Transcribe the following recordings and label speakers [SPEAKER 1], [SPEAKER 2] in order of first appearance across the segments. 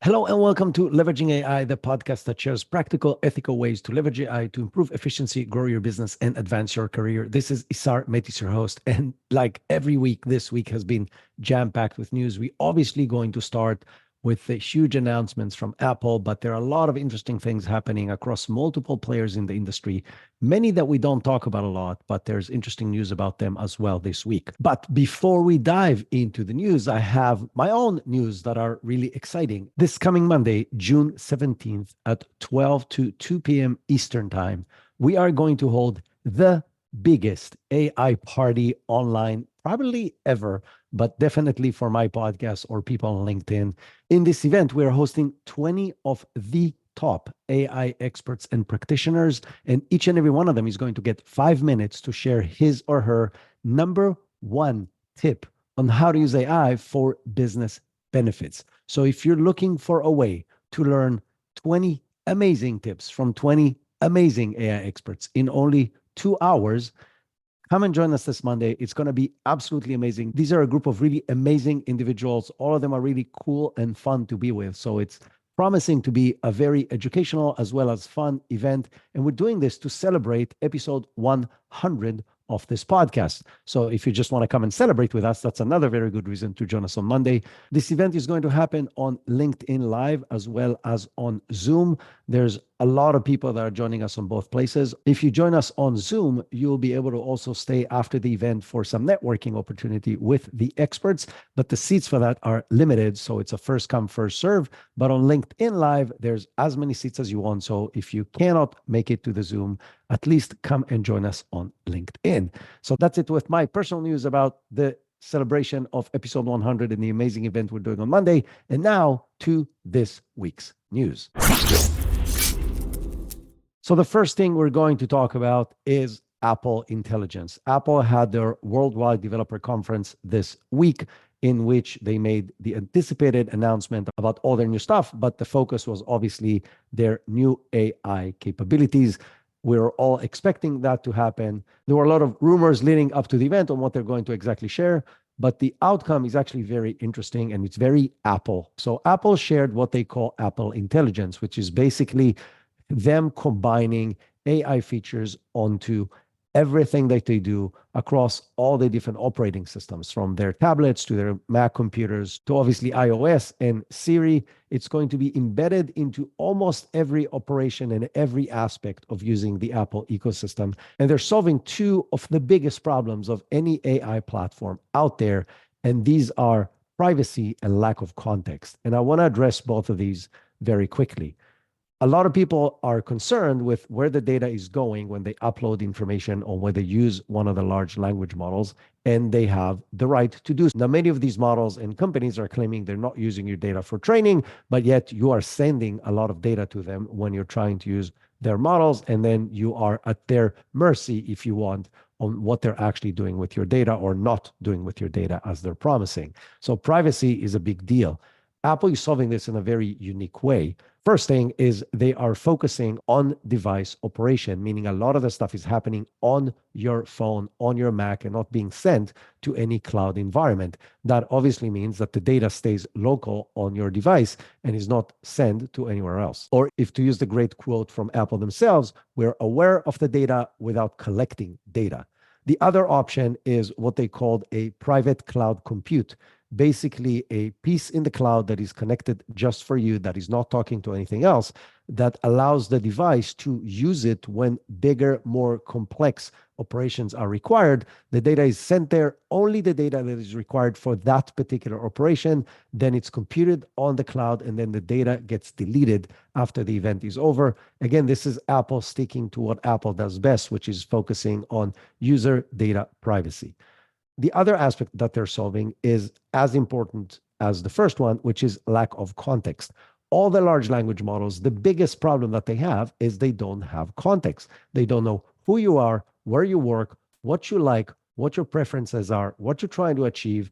[SPEAKER 1] Hello and welcome to Leveraging AI, the podcast that shares practical, ethical ways to leverage AI to improve efficiency, grow your business, and advance your career. This is Isar Meitis, your host. And like every week, this week has been jam-packed with news. We're obviously going to start with the huge announcements from Apple, but there are a lot of interesting things happening across multiple players in the industry, many that we don't talk about a lot, but there's interesting news about them as well this week. But before we dive into the news, I have my own news that are really exciting. This coming Monday, June 17th at 12 to 2 p.m. Eastern Time, we are going to hold the biggest AI party online, probably ever, but definitely for my podcast or people on LinkedIn. In this event, we are hosting 20 of the top AI experts and practitioners, and each and every one of them is going to get 5 minutes to share his or her number one tip on how to use AI for business benefits. So if you're looking for a way to learn 20 amazing tips from 20 amazing AI experts in only 2 hours, come and join us this Monday. It's going to be absolutely amazing. These are a group of really amazing individuals. All of them are really cool and fun to be with. So it's promising to be a very educational as well as fun event. And we're doing this to celebrate episode 100 of this podcast. So if you just want to come and celebrate with us, that's another very good reason to join us on Monday. This event is going to happen on LinkedIn Live as well as on Zoom. There's a lot of people that are joining us on both places. If you join us on Zoom, you'll be able to also stay after the event for some networking opportunity with the experts, but the seats for that are limited. So it's a first come, first serve. But on LinkedIn Live, there's as many seats as you want. So if you cannot make it to the Zoom, at least come and join us on LinkedIn. So that's it with my personal news about the celebration of episode 100 and the amazing event we're doing on Monday. And now to this week's news. So the first thing we're going to talk about is Apple Intelligence. Apple had their Worldwide Developer Conference this week, in which they made the anticipated announcement about all their new stuff, but the focus was obviously their new AI capabilities. We were all expecting that to happen. There were a lot of rumors leading up to the event on what they're going to exactly share, but the outcome is actually very interesting and it's very Apple. So Apple shared what they call Apple Intelligence, which is basically them combining AI features onto everything that they do across all the different operating systems, from their tablets to their Mac computers to obviously iOS and Siri. It's going to be embedded into almost every operation and every aspect of using the Apple ecosystem. And they're solving two of the biggest problems of any AI platform out there. And these are privacy and lack of context. And I want to address both of these very quickly. A lot of people are concerned with where the data is going when they upload information or when they use one of the large language models, and they have the right to do so. Now, many of these models and companies are claiming they're not using your data for training, but yet you are sending a lot of data to them when you're trying to use their models, and then you are at their mercy, if you want, on what they're actually doing with your data or not doing with your data as they're promising. So privacy is a big deal. Apple is solving this in a very unique way. First thing is they are focusing on device operation, meaning a lot of the stuff is happening on your phone, on your Mac, and not being sent to any cloud environment. That obviously means that the data stays local on your device and is not sent to anywhere else. Or if to use the great quote from Apple themselves, we're aware of the data without collecting data. The other option is what they called a private cloud compute. Basically a piece in the cloud that is connected just for you, that is not talking to anything else, that allows the device to use it when bigger, more complex operations are required. The data is sent there, only the data that is required for that particular operation, then it's computed on the cloud, and then the data gets deleted after the event is over. Again, this is Apple sticking to what Apple does best, which is focusing on user data privacy. The other aspect that they're solving is as important as the first one, which is lack of context. All the large language models, the biggest problem that they have is they don't have context. They don't know who you are, where you work, what you like, what your preferences are, what you're trying to achieve,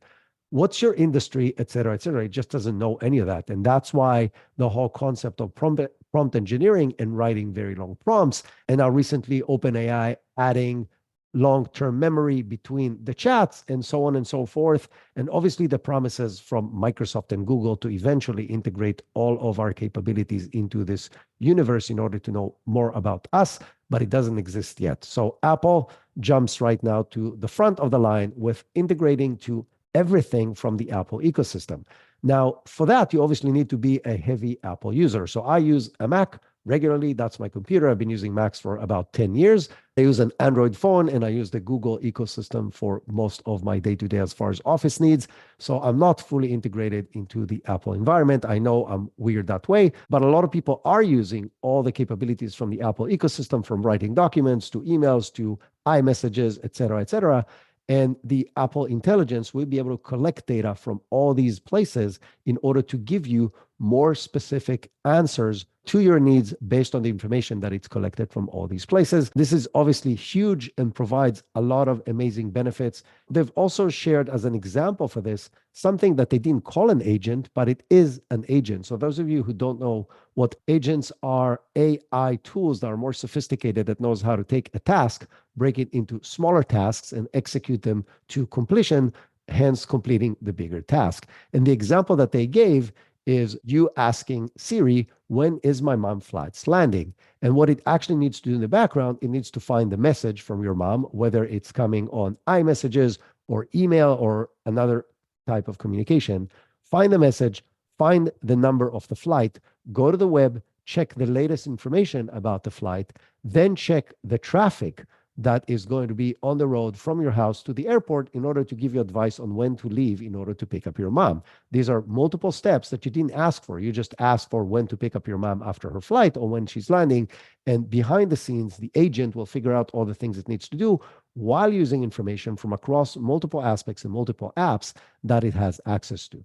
[SPEAKER 1] what's your industry, et cetera, et cetera. It just doesn't know any of that. And that's why the whole concept of prompt engineering and writing very long prompts, and now recently OpenAI adding long-term memory between the chats, and so on and so forth. And obviously the promises from Microsoft and Google to eventually integrate all of our capabilities into this universe in order to know more about us, but it doesn't exist yet. So Apple jumps right now to the front of the line with integrating to everything from the Apple ecosystem. Now, for that, you obviously need to be a heavy Apple user. So I use a Mac regularly. That's my computer. I've been using Macs for about 10 years. I use an Android phone, and I use the Google ecosystem for most of my day-to-day as far as office needs. So I'm not fully integrated into the Apple environment. I know I'm weird that way, but a lot of people are using all the capabilities from the Apple ecosystem, from writing documents to emails to iMessages, et cetera, et cetera. And the Apple Intelligence will be able to collect data from all these places in order to give you more specific answers to your needs based on the information that it's collected from all these places. This is obviously huge and provides a lot of amazing benefits. They've also shared as an example for this something that they didn't call an agent, but it is an agent. So those of you who don't know what agents are, AI tools that are more sophisticated that knows how to take a task, break it into smaller tasks and execute them to completion, hence completing the bigger task. And the example that they gave is you asking Siri, when is my mom flight's landing? And what it actually needs to do in the background, it needs to find the message from your mom, whether it's coming on iMessages or email or another type of communication. Find the message, find the number of the flight, go to the web, check the latest information about the flight, then check the traffic that is going to be on the road from your house to the airport in order to give you advice on when to leave in order to pick up your mom. These are multiple steps that you didn't ask for. You just asked for when to pick up your mom after her flight or when she's landing. And behind the scenes, the agent will figure out all the things it needs to do while using information from across multiple aspects and multiple apps that it has access to.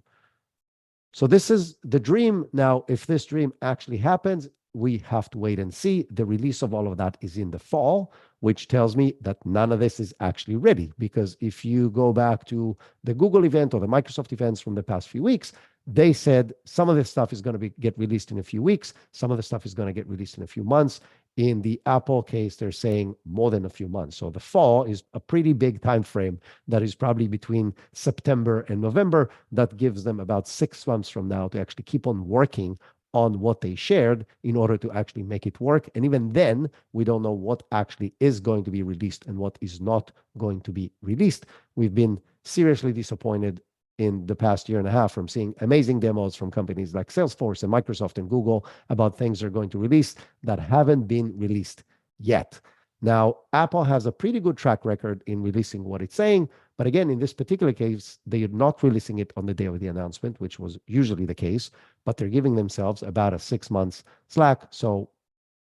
[SPEAKER 1] So this is the dream. Now, if this dream actually happens, we have to wait and see. The release of all of that is in the fall, which tells me that none of this is actually ready. Because if you go back to the Google event or the Microsoft events from the past few weeks, they said some of this stuff is going to get released in a few weeks. Some of the stuff is going to get released in a few months. In the Apple case, they're saying more than a few months. So the fall is a pretty big time frame that is probably between September and November. That gives them about 6 months from now to actually keep on working on what they shared in order to actually make it work. And even then, we don't know what actually is going to be released and what is not going to be released. We've been seriously disappointed in the past year and a half from seeing amazing demos from companies like Salesforce and Microsoft and Google about things they're going to release that haven't been released yet. Now, Apple has a pretty good track record in releasing what it's saying, but again, in this particular case, they are not releasing it on the day of the announcement, which was usually the case, but they're giving themselves about a 6 months slack. So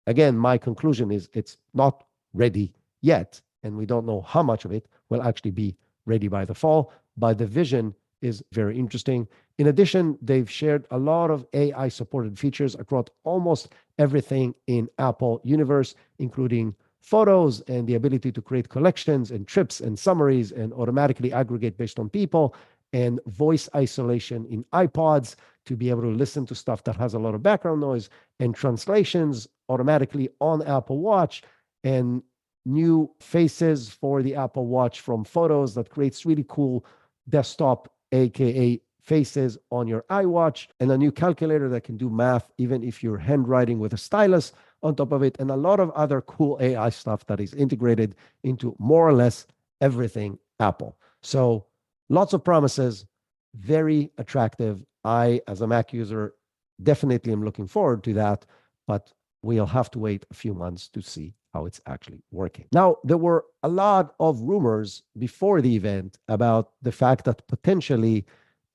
[SPEAKER 1] again, my conclusion is it's not ready yet, and we don't know how much of it will actually be ready by the fall, but the vision is very interesting. In addition, they've shared a lot of AI supported features across almost everything in Apple universe, including photos and the ability to create collections and trips and summaries and automatically aggregate based on people, and voice isolation in iPods to be able to listen to stuff that has a lot of background noise, and translations automatically on Apple Watch, and new faces for the Apple Watch from photos that creates really cool desktop, aka faces on your iWatch, and a new calculator that can do math even if you're handwriting with a stylus on top of it, and a lot of other cool AI stuff that is integrated into more or less everything Apple. So lots of promises, very attractive. I, as a Mac user, definitely am looking forward to that, but we'll have to wait a few months to see how it's actually working. Now, there were a lot of rumors before the event about the fact that potentially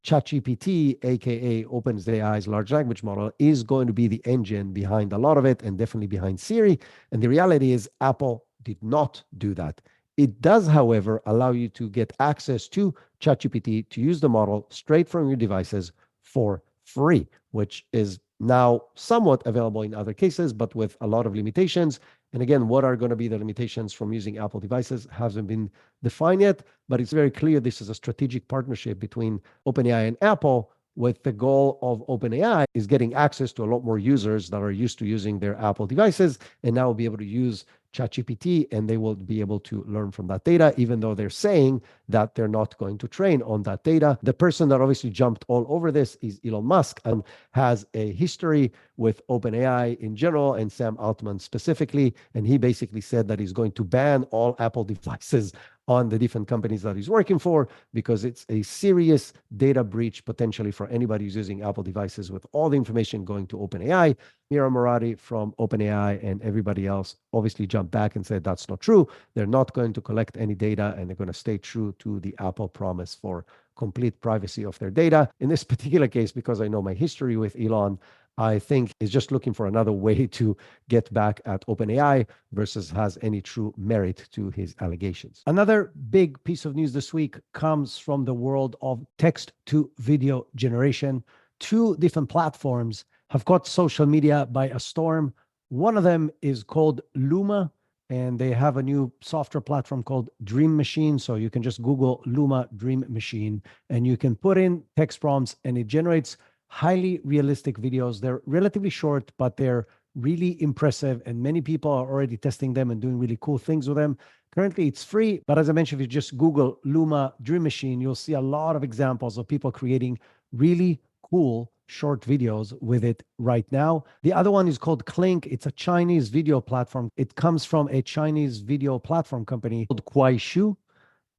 [SPEAKER 1] ChatGPT, aka OpenAI's large language model, is going to be the engine behind a lot of it and definitely behind Siri. And the reality is Apple did not do that. It does, however, allow you to get access to ChatGPT to use the model straight from your devices for free, which is now somewhat available in other cases, but with a lot of limitations. And again, what are going to be the limitations from using Apple devices hasn't been defined yet, but it's very clear this is a strategic partnership between OpenAI and Apple, with the goal of OpenAI is getting access to a lot more users that are used to using their Apple devices and now will be able to use ChatGPT, and they will be able to learn from that data, even though they're saying that they're not going to train on that data. The person that obviously jumped all over this is Elon Musk, and has a history with OpenAI in general and Sam Altman specifically. And he basically said that he's going to ban all Apple devices on the different companies that he's working for, because it's a serious data breach potentially for anybody who's using Apple devices, with all the information going to OpenAI. Mira Murati from OpenAI and everybody else obviously jumped back and said that's not true. They're not going to collect any data, and they're going to stay true to the Apple promise for complete privacy of their data. In this particular case, because I know my history with Elon, I think is just looking for another way to get back at OpenAI versus has any true merit to his allegations. Another big piece of news this week comes from the world of text to video generation. Two different platforms have caught social media by a storm. One of them is called Luma, and they have a new software platform called Dream Machine. So you can just Google Luma Dream Machine, and you can put in text prompts, and it generates highly realistic videos. They're relatively short, but they're really impressive, and many people are already testing them and doing really cool things with them. Currently, it's free, but as I mentioned, if you just Google Luma Dream Machine, you'll see a lot of examples of people creating really cool short videos with it right now. The other one is called Clink. It's a Chinese video platform. It comes from a Chinese video platform company called Kuaishu,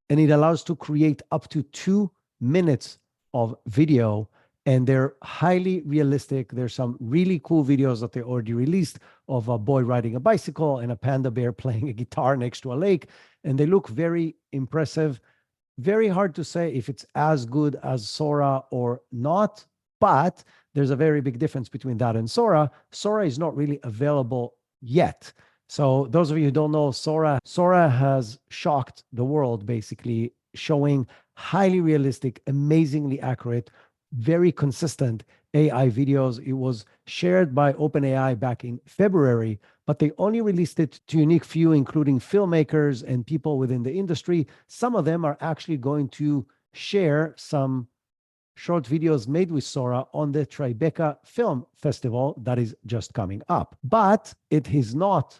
[SPEAKER 1] and it allows to create up to 2 minutes of video, and they're highly realistic. There's some really cool videos that they already released of a boy riding a bicycle and a panda bear playing a guitar next to a lake, and they look very impressive. Very hard to say if it's as good as Sora or not, but there's a very big difference between that and Sora. Sora is not really available yet. So those of you who don't know, Sora has shocked the world, basically showing highly realistic, amazingly accurate, very consistent AI videos. It was shared by OpenAI back in February, but they only released it to a unique few, including filmmakers and people within the industry. Some of them are actually going to share some short videos made with Sora on the Tribeca Film Festival that is just coming up. But it is not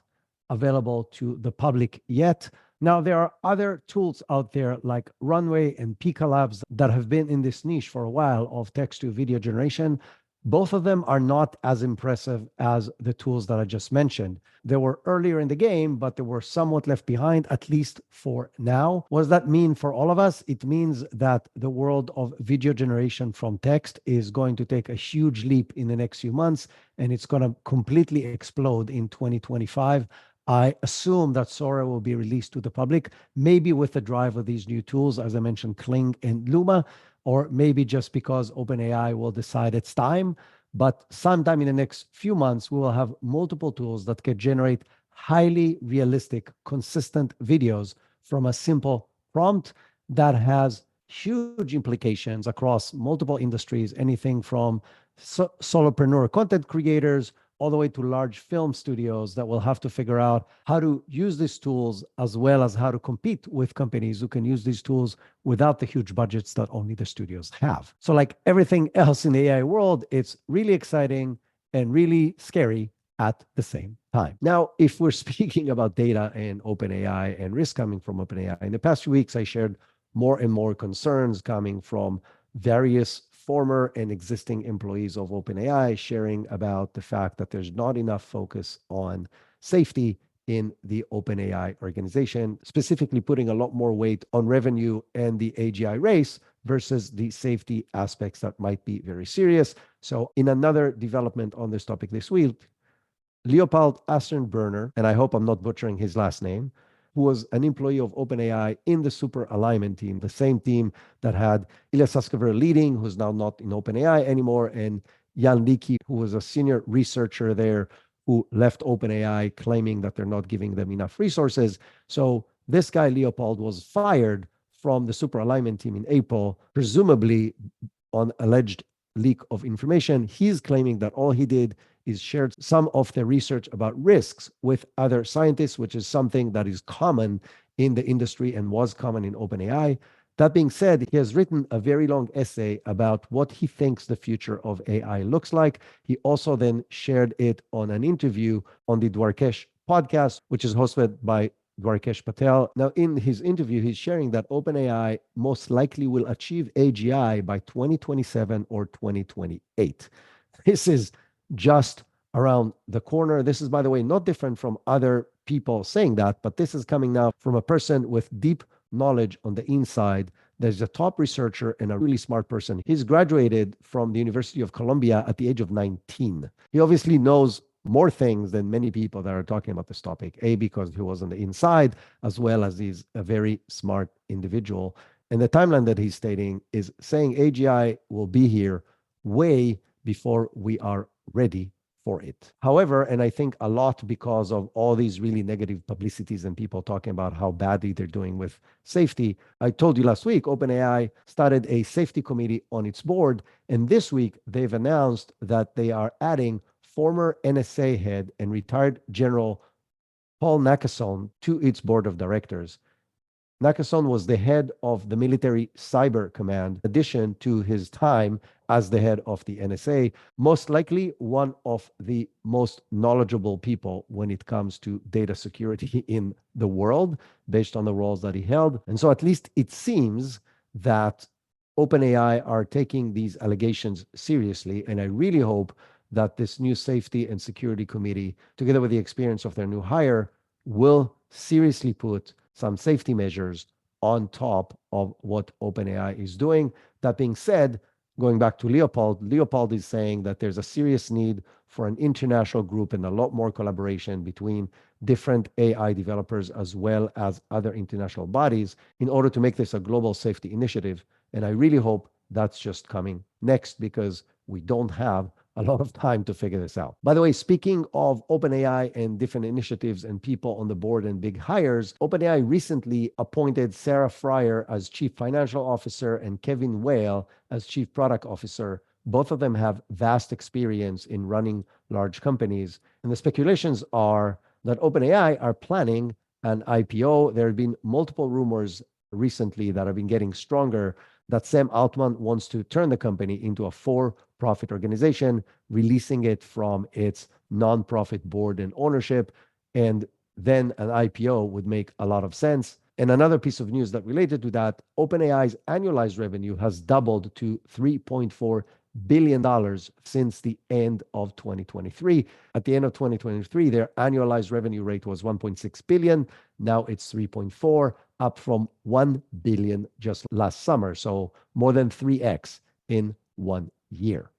[SPEAKER 1] available to the public yet. Now, there are other tools out there like Runway and Pika Labs that have been in this niche for a while of text to video generation. Both of them are not as impressive as the tools that I just mentioned. They were earlier in the game, but they were somewhat left behind, at least for now. What does that mean for all of us? It means that the world of video generation from text is going to take a huge leap in the next few months, and it's going to completely explode in 2025. I assume that Sora will be released to the public, maybe with the drive of these new tools, as I mentioned, Kling and Luma, or maybe just because OpenAI will decide it's time. But sometime in the next few months, we will have multiple tools that can generate highly realistic, consistent videos from a simple prompt that has huge implications across multiple industries, anything from solopreneur content creators all the way to large film studios that will have to figure out how to use these tools, as well as how to compete with companies who can use these tools without the huge budgets that only the studios have. So like everything else in the AI world, it's really exciting and really scary at the same time. Now, if we're speaking about data and OpenAI and risk coming from OpenAI, in the past few weeks, I shared more and more concerns coming from various former and existing employees of OpenAI sharing about the fact that there's not enough focus on safety in the OpenAI organization, specifically putting a lot more weight on revenue and the AGI race versus the safety aspects that might be very serious. So in another development on this topic this week, Leopold Asternberner, and I hope I'm not butchering his last name, who was an employee of OpenAI in the super alignment team, the same team that had Ilya Sutskever leading, who's now not in OpenAI anymore, and Jan Leakey, who was a senior researcher there, who left OpenAI claiming that they're not giving them enough resources. So this guy, Leopold, was fired from the super alignment team in April, presumably on alleged leak of information. He's claiming that all he did is shared some of the research about risks with other scientists, which is something that is common in the industry and was common in OpenAI. That being said, he has written a very long essay about what he thinks the future of AI looks like. He also then shared it on an interview on the Dwarkesh podcast, which is hosted by Dwarkesh Patel. Now, in his interview, he's sharing that OpenAI most likely will achieve AGI by 2027 or 2028. This is just around the corner. This is, by the way, not different from other people saying that, but this is coming now from a person with deep knowledge on the inside. There's a top researcher and a really smart person. He's graduated from the University of Columbia at the age of 19. He obviously knows more things than many people that are talking about this topic, because he was on the inside, as well as he's a very smart individual. And the timeline that he's stating is saying AGI will be here way before we are ready for it. However, and I think a lot because of all these really negative publicities and people talking about how badly they're doing with safety, I told you last week, OpenAI started a safety committee on its board. And this week, they've announced that they are adding former NSA head and retired General Paul Nakasone to its board of directors. Nakasone was the head of the military cyber command, in addition to his time as the head of the NSA, most likely one of the most knowledgeable people when it comes to data security in the world, based on the roles that he held. And so at least it seems that OpenAI are taking these allegations seriously. And I really hope that this new safety and security committee, together with the experience of their new hire, will seriously put some safety measures on top of what OpenAI is doing. That being said, going back to Leopold is saying that there's a serious need for an international group and a lot more collaboration between different AI developers as well as other international bodies in order to make this a global safety initiative. And I really hope that's just coming next, because we don't have a lot of time to figure this out. By the way, speaking of OpenAI and different initiatives and people on the board and big hires, OpenAI recently appointed Sarah Fryer as Chief Financial Officer and Kevin Whale as Chief Product Officer. Both of them have vast experience in running large companies. And the speculations are that OpenAI are planning an IPO. There have been multiple rumors recently that have been getting stronger that Sam Altman wants to turn the company into a for-profit organization, releasing it from its nonprofit board and ownership. And then an IPO would make a lot of sense. And another piece of news that related to that, OpenAI's annualized revenue has doubled to $3.4 billion since the end of 2023. At the end of 2023, their annualized revenue rate was 1.6 billion. Now it's 3.4, up from 1 billion just last summer. So more than 3x in 1 year.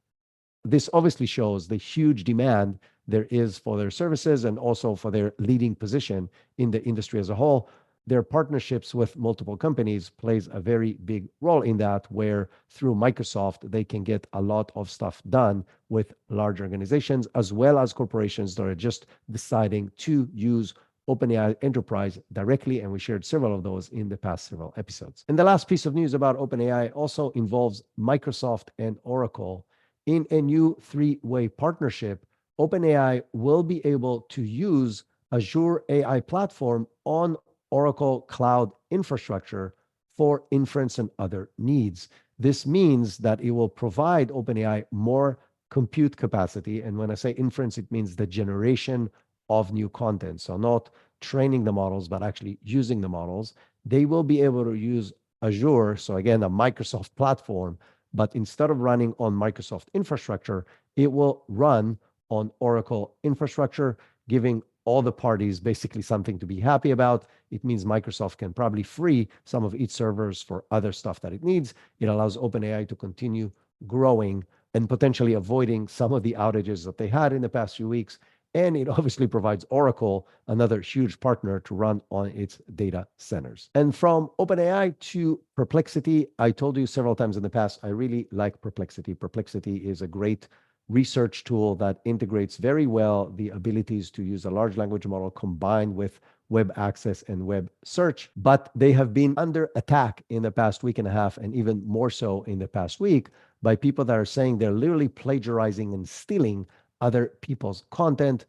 [SPEAKER 1] This obviously shows the huge demand there is for their services and also for their leading position in the industry as a whole. Their partnerships with multiple companies plays a very big role in that, where through Microsoft, they can get a lot of stuff done with large organizations, as well as corporations that are just deciding to use OpenAI Enterprise directly, and we shared several of those in the past several episodes. And the last piece of news about OpenAI also involves Microsoft and Oracle. In a new three-way partnership, OpenAI will be able to use Azure AI platform on Oracle Cloud infrastructure for inference and other needs. This means that it will provide OpenAI more compute capacity. And when I say inference, it means the generation of new content. So not training the models, but actually using the models. They will be able to use Azure, so again, a Microsoft platform, but instead of running on Microsoft infrastructure, it will run on Oracle infrastructure, giving all the parties basically something to be happy about. It means Microsoft can probably free some of its servers for other stuff that it needs. It allows OpenAI to continue growing and potentially avoiding some of the outages that they had in the past few weeks. And it obviously provides Oracle, another huge partner, to run on its data centers. And from OpenAI to Perplexity, I told you several times in the past, I really like Perplexity. Perplexity is a great research tool that integrates very well the abilities to use a large language model combined with web access and web search. But they have been under attack in the past week and a half, and even more so in the past week, by people that are saying they're literally plagiarizing and stealing other people's content.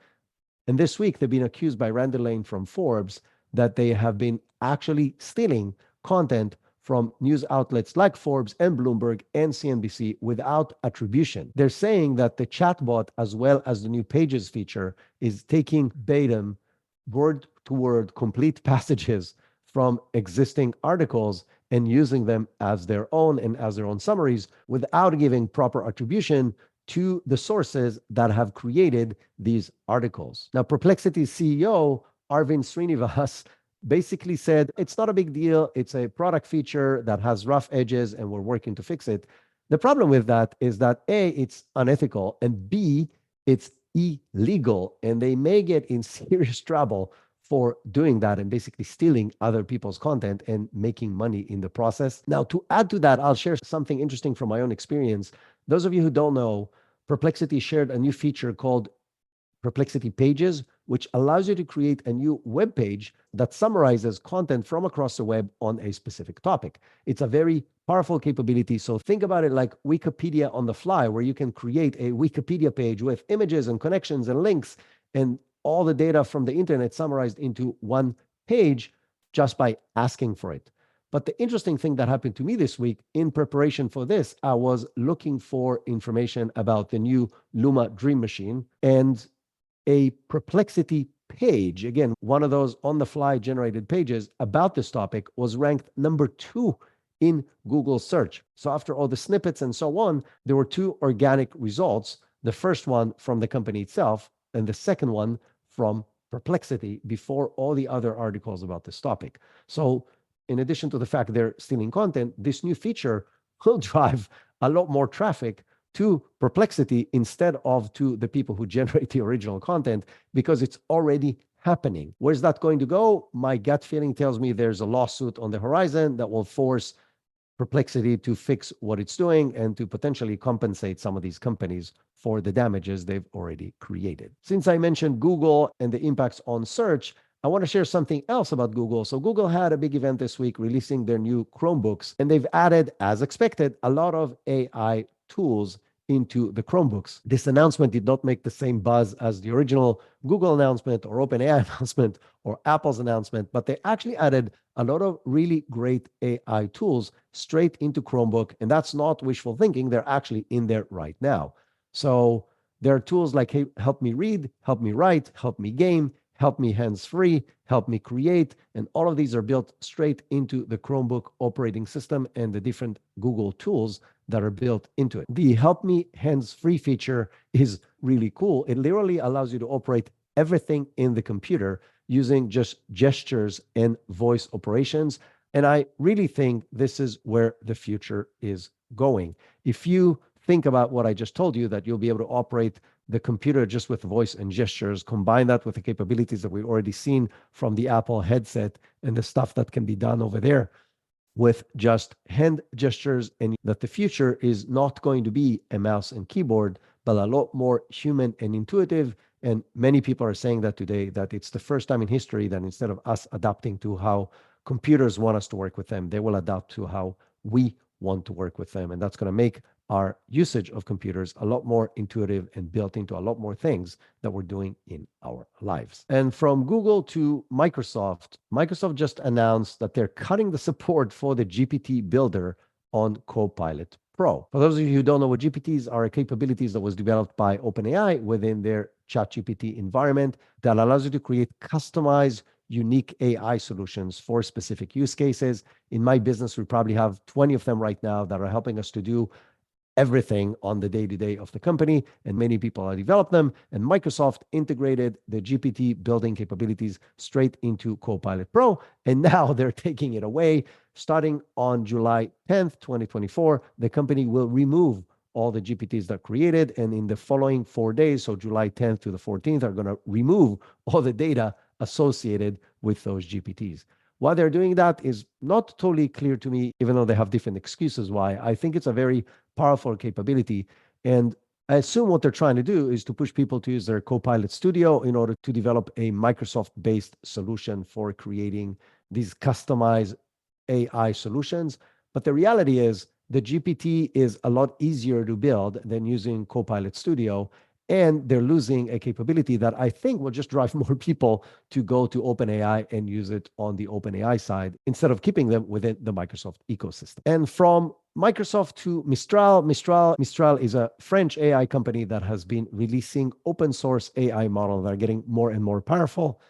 [SPEAKER 1] And this week, they've been accused by Randy Lane from Forbes that they have been actually stealing content from news outlets like Forbes and Bloomberg and CNBC without attribution. They're saying that the chatbot, as well as the new Pages feature, is taking datum word-to-word complete passages from existing articles and using them as their own and as their own summaries without giving proper attribution to the sources that have created these articles. Now, Perplexity's CEO, Arvind Srinivas, basically said, it's not a big deal. It's a product feature that has rough edges and we're working to fix it. The problem with that is that A, it's unethical, and B, it's illegal, and they may get in serious trouble for doing that and basically stealing other people's content and making money in the process. Now, to add to that, I'll share something interesting from my own experience. Those of you who don't know, Perplexity shared a new feature called Perplexity Pages, which allows you to create a new web page that summarizes content from across the web on a specific topic. It's a very powerful capability. So think about it like Wikipedia on the fly, where you can create a Wikipedia page with images and connections and links and all the data from the internet summarized into one page just by asking for it. But the interesting thing that happened to me this week in preparation for this, I was looking for information about the new Luma Dream Machine, and a Perplexity page, again, one of those on-the-fly generated pages about this topic, was ranked number 2 in Google search. So after all the snippets and so on, there were 2 organic results, the first one from the company itself, and the second one from Perplexity before all the other articles about this topic. So in addition to the fact they're stealing content, this new feature will drive a lot more traffic to Perplexity instead of to the people who generate the original content, because it's already happening. Where's that going to go? My gut feeling tells me there's a lawsuit on the horizon that will force Perplexity to fix what it's doing and to potentially compensate some of these companies for the damages they've already created. Since I mentioned Google and the impacts on search, I want to share something else about Google. So Google had a big event this week releasing their new Chromebooks, and they've added, as expected, a lot of AI tools into the Chromebooks. This announcement did not make the same buzz as the original Google announcement or OpenAI announcement or Apple's announcement, but they actually added a lot of really great AI tools straight into Chromebook. And that's not wishful thinking. They're actually in there right now. So there are tools like Help Me Read, Help Me Write, Help Me Game, Help Me Hands-Free, Help Me Create, and all of these are built straight into the Chromebook operating system and the different Google tools that are built into it. The Help Me Hands-Free feature is really cool. It literally allows you to operate everything in the computer using just gestures and voice operations. And I really think this is where the future is going. If you think about what I just told you, that you'll be able to operate the computer just with voice and gestures, combine that with the capabilities that we've already seen from the Apple headset and the stuff that can be done over there with just hand gestures, and that the future is not going to be a mouse and keyboard, but a lot more human and intuitive. And many people are saying that today, that it's the first time in history that instead of us adapting to how computers want us to work with them, they will adapt to how we want to work with them. And that's going to make our usage of computers a lot more intuitive and built into a lot more things that we're doing in our lives. And from Google to Microsoft, Microsoft just announced that they're cutting the support for the GPT builder on Copilot Pro. For those of you who don't know what GPTs are, capabilities that was developed by OpenAI within their ChatGPT environment that allows you to create customized, unique AI solutions for specific use cases. In my business, we probably have 20 of them right now that are helping us to do everything on the day-to-day of the company, and many people have developed them. And Microsoft integrated the GPT building capabilities straight into Copilot Pro, and now they're taking it away. Starting on July 10th, 2024, the company will remove all the GPTs that created, and in the following 4 days, so July 10th to the 14th, are going to remove all the data associated with those GPTs. Why they're doing that is not totally clear to me, even though they have different excuses why. I think it's a very powerful capability. And I assume what they're trying to do is to push people to use their Copilot Studio in order to develop a Microsoft-based solution for creating these customized AI solutions. But the reality is the GPT is a lot easier to build than using Copilot Studio. And they're losing a capability that I think will just drive more people to go to OpenAI and use it on the OpenAI side instead of keeping them within the Microsoft ecosystem. And from Microsoft to Mistral. Mistral is a French AI company that has been releasing open source AI models that are getting more and more powerful.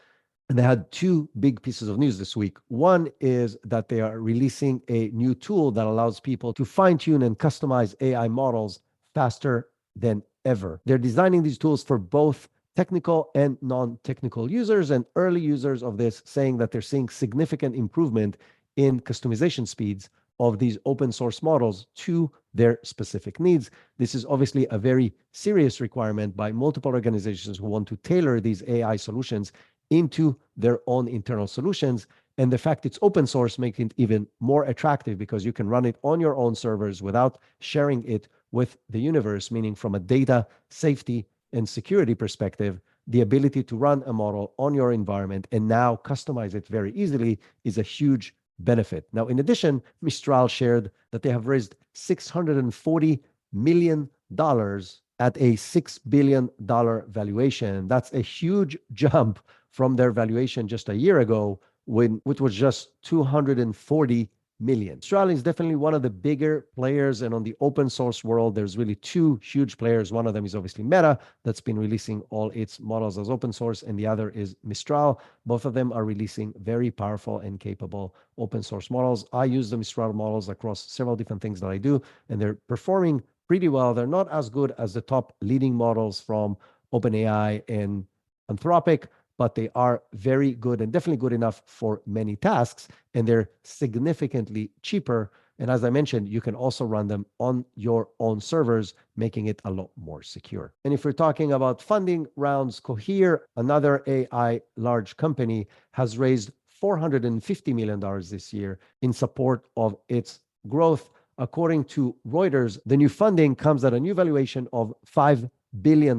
[SPEAKER 1] And they had two big pieces of news this week. One is that they are releasing a new tool that allows people to fine tune and customize AI models faster than ever. They're designing these tools for both technical and non-technical users, and early users of this saying that they're seeing significant improvement in customization speeds of these open source models to their specific needs. This is obviously a very serious requirement by multiple organizations who want to tailor these AI solutions into their own internal solutions. And the fact it's open source makes it even more attractive because you can run it on your own servers without sharing it with the universe, meaning from a data safety and security perspective, the ability to run a model on your environment and now customize it very easily is a huge benefit. Now, in addition, Mistral shared that they have raised $640 million at a $6 billion valuation. That's a huge jump from their valuation just a year ago, which was just 240 million. Mistral is definitely one of the bigger players, and on the open source world, there's really two huge players. One of them is obviously Meta, that's been releasing all its models as open source, and the other is Mistral. Both of them are releasing very powerful and capable open source models. I use the Mistral models across several different things that I do, and they're performing pretty well. They're not as good as the top leading models from OpenAI and Anthropic, but they are very good and definitely good enough for many tasks, and they're significantly cheaper. And as I mentioned, you can also run them on your own servers, making it a lot more secure. And if we're talking about funding rounds, Cohere, another AI large company, has raised $450 million this year in support of its growth. According to Reuters, the new funding comes at a new valuation of $5 billion,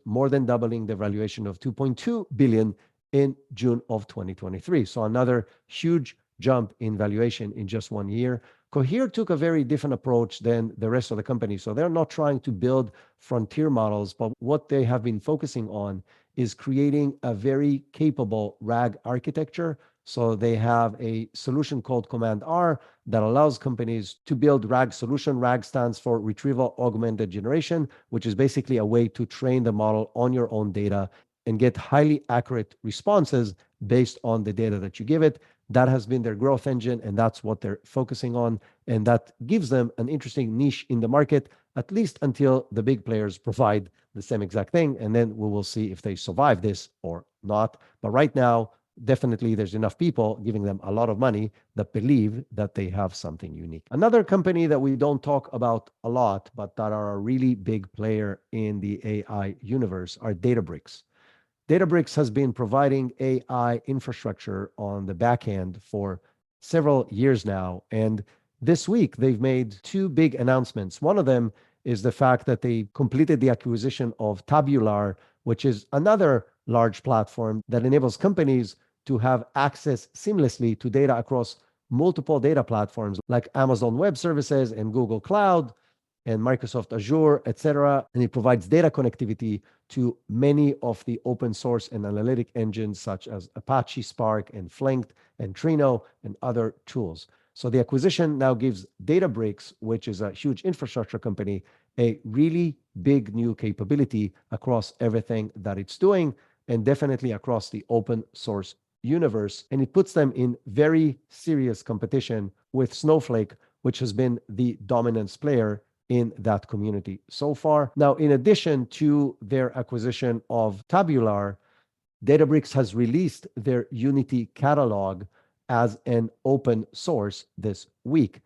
[SPEAKER 1] more than doubling the valuation of $2.2 billion in June of 2023. So another huge jump in valuation in just 1 year. Cohere took a very different approach than the rest of the company. So they're not trying to build frontier models, but what they have been focusing on is creating a very capable RAG architecture. So they have a solution called Command R that allows companies to build RAG solution. RAG stands for Retrieval Augmented Generation, which is basically a way to train the model on your own data and get highly accurate responses based on the data that you give it. That has been their growth engine, and that's what they're focusing on. And that gives them an interesting niche in the market, at least until the big players provide the same exact thing. And then we will see if they survive this or not. But right now, definitely there's enough people giving them a lot of money that believe that they have something unique. Another company that we don't talk about a lot, but that are a really big player in the AI universe are Databricks. Databricks has been providing AI infrastructure on the back end for several years now. And this week, they've made two big announcements. One of them is the fact that they completed the acquisition of Tabular, which is another large platform that enables companies to have access seamlessly to data across multiple data platforms like Amazon Web Services and Google Cloud and Microsoft Azure, etc. And it provides data connectivity to many of the open source and analytic engines such as Apache Spark and Flink and Trino and other tools. So the acquisition now gives Databricks, which is a huge infrastructure company, a really big new capability across everything that it's doing, and definitely across the open source universe. And it puts them in very serious competition with Snowflake, which has been the dominance player in that community so far. Now, in addition to their acquisition of Tabular, Databricks has released their Unity catalog as an open source this week.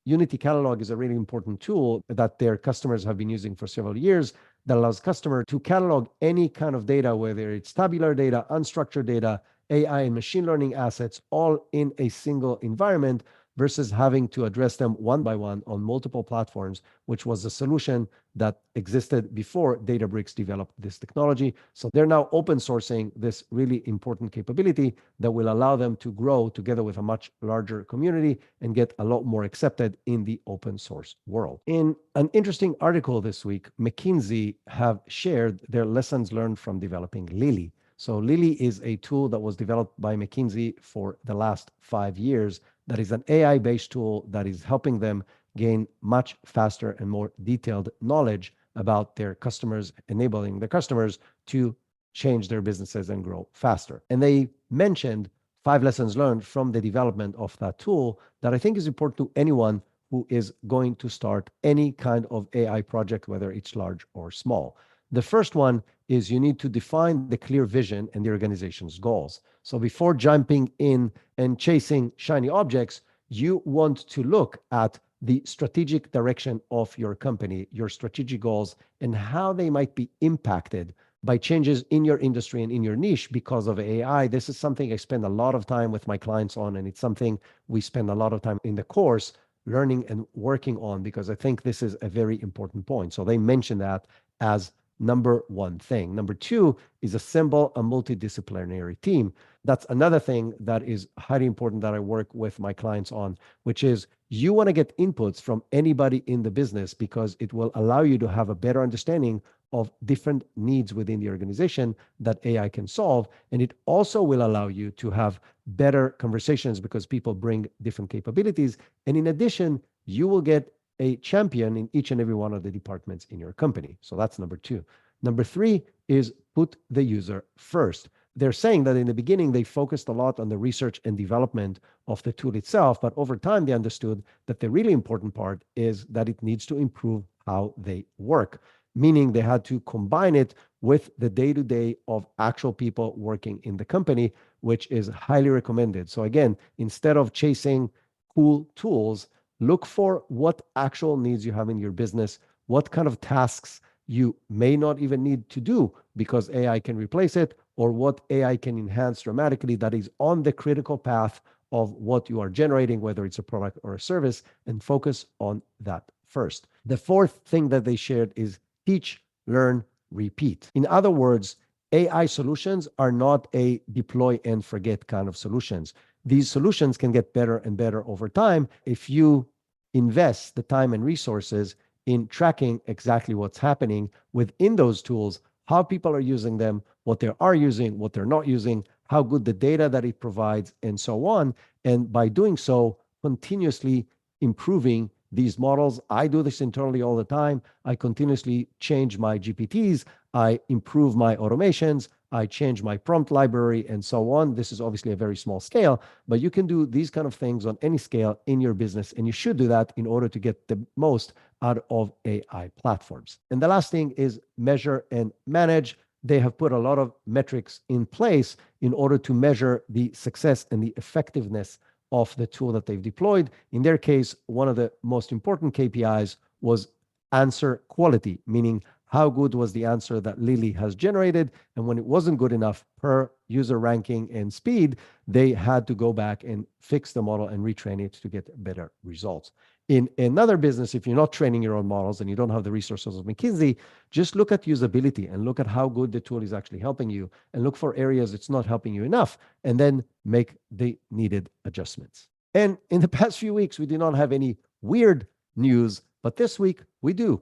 [SPEAKER 1] Unity Catalog is a really important tool that their customers have been using for several years that allows customer to catalog any kind of data, whether it's tabular data, unstructured data, AI and machine learning assets, all in a single environment versus having to address them one by one on multiple platforms, which was the solution that existed before Databricks developed this technology. So they're now open sourcing this really important capability that will allow them to grow together with a much larger community and get a lot more accepted in the open source world. In an interesting article this week, McKinsey have shared their lessons learned from developing Lily. So Lily is a tool that was developed by McKinsey for the last 5 years that is an AI-based tool that is helping them gain much faster and more detailed knowledge about their customers, enabling their customers to change their businesses and grow faster. And they mentioned 5 lessons learned from the development of that tool that I think is important to anyone who is going to start any kind of AI project, whether it's large or small. The first one is you need to define the clear vision and the organization's goals. So before jumping in and chasing shiny objects, you want to look at the strategic direction of your company, your strategic goals, and how they might be impacted by changes in your industry and in your niche because of AI. This is something I spend a lot of time with my clients on, and it's something we spend a lot of time in the course learning and working on because I think this is a very important point. So they mention that as number one thing. Number two is assemble a multidisciplinary team. That's another thing that is highly important that I work with my clients on, which is you want to get inputs from anybody in the business because it will allow you to have a better understanding of different needs within the organization that AI can solve. And it also will allow you to have better conversations because people bring different capabilities. And in addition, you will get a champion in each and every one of the departments in your company. So that's number two. Number three is put the user first. They're saying that in the beginning, they focused a lot on the research and development of the tool itself, but over time, they understood that the really important part is that it needs to improve how they work, meaning they had to combine it with the day-to-day of actual people working in the company, which is highly recommended. So again, instead of chasing cool tools, look for what actual needs you have in your business, what kind of tasks you may not even need to do because AI can replace it, or what AI can enhance dramatically that is on the critical path of what you are generating, whether it's a product or a service, and focus on that first. The fourth thing that they shared is teach, learn, repeat. In other words, AI solutions are not a deploy and forget kind of solutions. These solutions can get better and better over time if you invest the time and resources in tracking exactly what's happening within those tools, how people are using them, what they are using, what they're not using, how good the data that it provides, and so on. And by doing so, continuously improving these models. I do this internally all the time. I continuously change my GPTs. I improve my automations. I change my prompt library and so on. This is obviously a very small scale, but you can do these kind of things on any scale in your business, and you should do that in order to get the most out of AI platforms. And the last thing is measure and manage. They have put a lot of metrics in place in order to measure the success and the effectiveness of the tool that they've deployed. In their case, one of the most important KPIs was answer quality, meaning how good was the answer that Lily has generated. And when it wasn't good enough per user ranking and speed, they had to go back and fix the model and retrain it to get better results. In another business, if you're not training your own models and you don't have the resources of McKinsey, just look at usability and look at how good the tool is actually helping you and look for areas it's not helping you enough and then make the needed adjustments. And in the past few weeks, we did not have any weird news, but this week we do.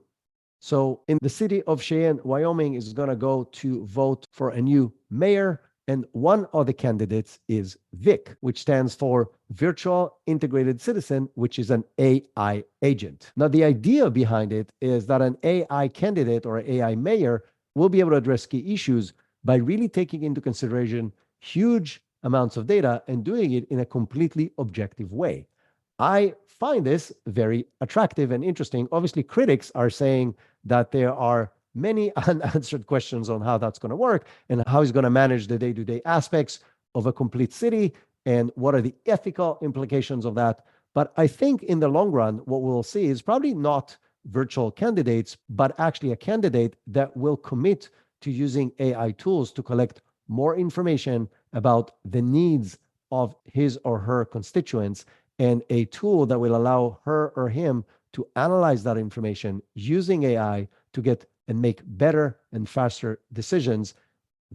[SPEAKER 1] So in the city of Cheyenne, Wyoming is going to go to vote for a new mayor. And one of the candidates is VIC, which stands for Virtual Integrated Citizen, which is an AI agent. Now, the idea behind it is that an AI candidate or AI mayor will be able to address key issues by really taking into consideration huge amounts of data and doing it in a completely objective way. I find this very attractive and interesting. Obviously, critics are saying that there are many unanswered questions on how that's going to work and how he's going to manage the day-to-day aspects of a complete city and what are the ethical implications of that. But I think in the long run, what we'll see is probably not virtual candidates, but actually a candidate that will commit to using AI tools to collect more information about the needs of his or her constituents, and a tool that will allow her or him to analyze that information using AI to get and make better and faster decisions.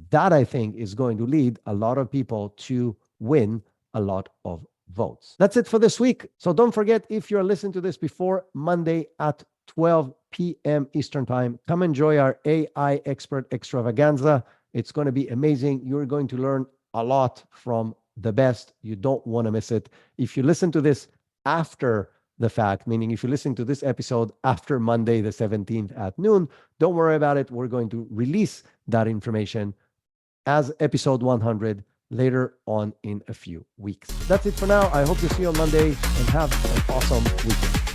[SPEAKER 1] That, I think, is going to lead a lot of people to win a lot of votes. That's it for this week. So don't forget, if you're listening to this before Monday at 12 p.m. Eastern Time, come enjoy our AI Expert Extravaganza. It's going to be amazing. You're going to learn a lot from the best. You don't want to miss it. If you listen to this after the fact, meaning if you listen to this episode after Monday the 17th at noon, don't worry about it. We're going to release that information as episode 100 later on in a few weeks. That's it for now. I hope to see you on Monday and have an awesome weekend.